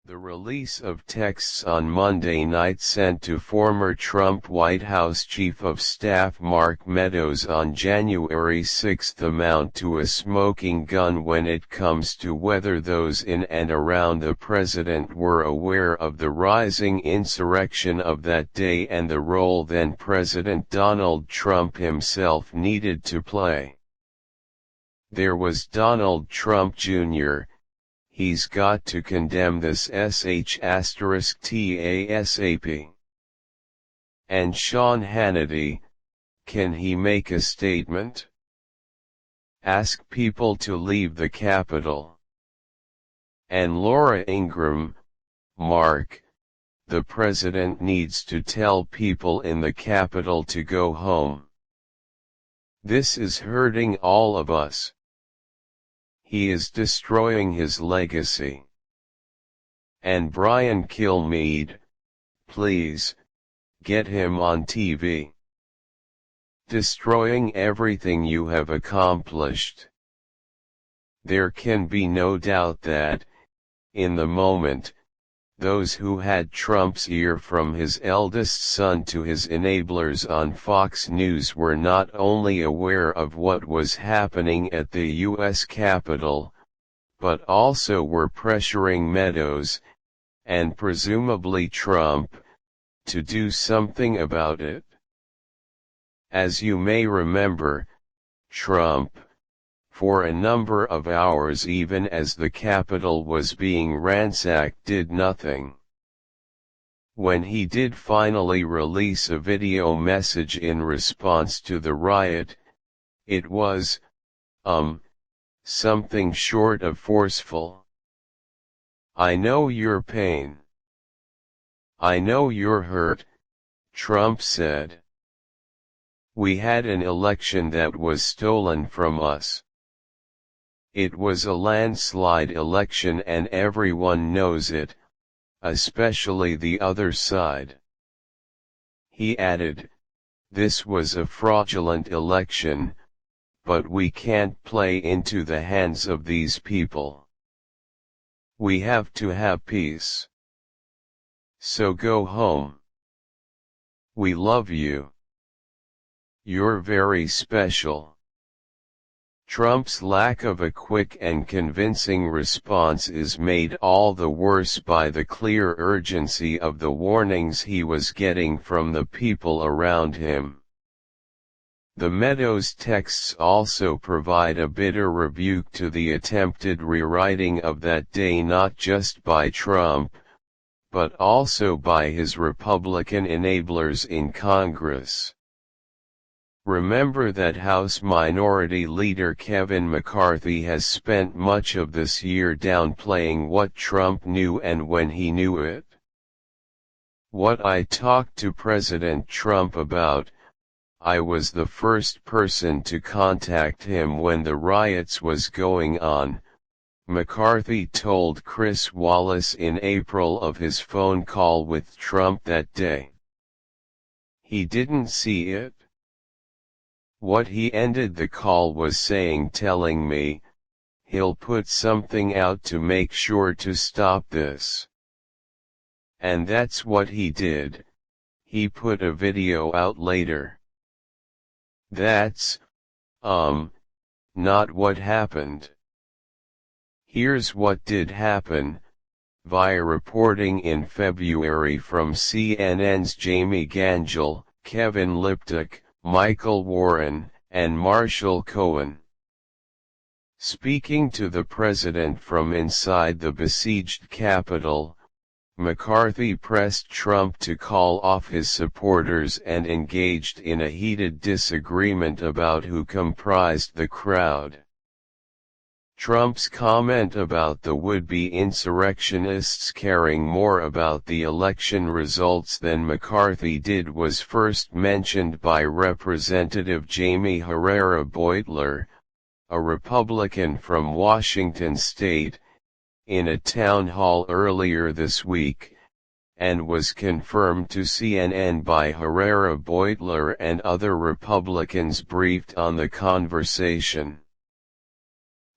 The release of texts on Monday night sent to former Trump White House Chief of Staff Mark Meadows on January 6 amount to a smoking gun when it comes to whether those in and around the president were aware of the rising insurrection of that day and the role then President Donald Trump himself needed to play. There was Donald Trump Jr., he's got to condemn this *TASAP. And Sean Hannity, can he make a statement? Ask people to leave the Capitol. And Laura Ingraham, Mark, the president needs to tell people in the Capitol to go home. This is hurting all of us. He is destroying his legacy. And Brian Kilmeade, please, get him on TV. Destroying everything you have accomplished. There can be no doubt that, in the moment, those who had Trump's ear from his eldest son to his enablers on Fox News were not only aware of what was happening at the U.S. Capitol, but also were pressuring Meadows, and presumably Trump, to do something about it. As you may remember, Trump, for a number of hours even as the Capitol was being ransacked, did nothing. When he did finally release a video message in response to the riot, it was, something short of forceful. I know your pain. I know you're hurt, Trump said. We had an election that was stolen from us. It was a landslide election and everyone knows it, especially the other side. He added, this was a fraudulent election, but we can't play into the hands of these people. We have to have peace. So go home. We love you. You're very special. Trump's lack of a quick and convincing response is made all the worse by the clear urgency of the warnings he was getting from the people around him. The Meadows texts also provide a bitter rebuke to the attempted rewriting of that day not just by Trump, but also by his Republican enablers in Congress. Remember that House Minority Leader Kevin McCarthy has spent much of this year downplaying what Trump knew and when he knew it. What I talked to President Trump about, I was the first person to contact him when the riots was going on, McCarthy told Chris Wallace in April of his phone call with Trump that day. He didn't see it. What he ended the call was telling me, he'll put something out to make sure to stop this. And that's what he did, he put a video out later. That's, not what happened. Here's what did happen, via reporting in February from CNN's Jamie Gangel, Kevin Liptak, Michael Warren, and Marshall Cohen. Speaking to the president from inside the besieged Capitol, McCarthy pressed Trump to call off his supporters and engaged in a heated disagreement about who comprised the crowd. Trump's comment about the would-be insurrectionists caring more about the election results than McCarthy did was first mentioned by Representative Jamie Herrera Beutler, a Republican from Washington state, in a town hall earlier this week, and was confirmed to CNN by Herrera Beutler and other Republicans briefed on the conversation.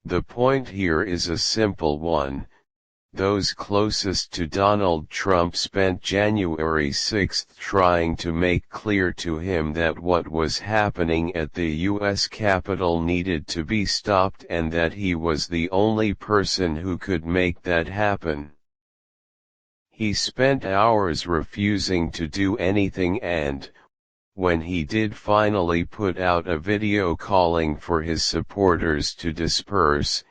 The point here is a simple one. Those closest to Donald Trump spent January 6 trying to make clear to him that what was happening at the U.S. Capitol needed to be stopped and that he was the only person who could make that happen. He spent hours refusing to do anything and, when he did finally put out a video calling for his supporters to disperse,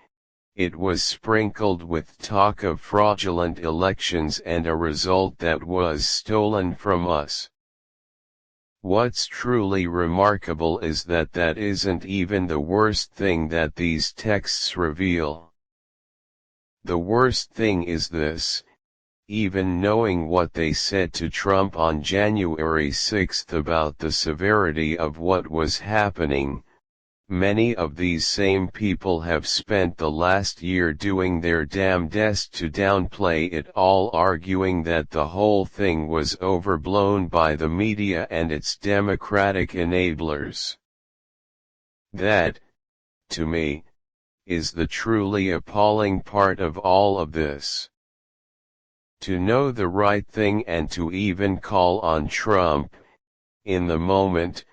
it was sprinkled with talk of fraudulent elections and a result that was stolen from us. What's truly remarkable is that that isn't even the worst thing that these texts reveal. The worst thing is this: even knowing what they said to Trump on January 6 about the severity of what was happening, many of these same people have spent the last year doing their damnedest to downplay it all, arguing that the whole thing was overblown by the media and its Democratic enablers. That, to me, is the truly appalling part of all of this. To know the right thing and to even call on Trump, in the moment,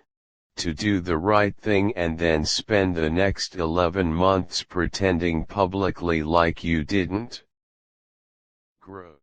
to do the right thing and then spend the next 11 months pretending publicly like you didn't. Gross.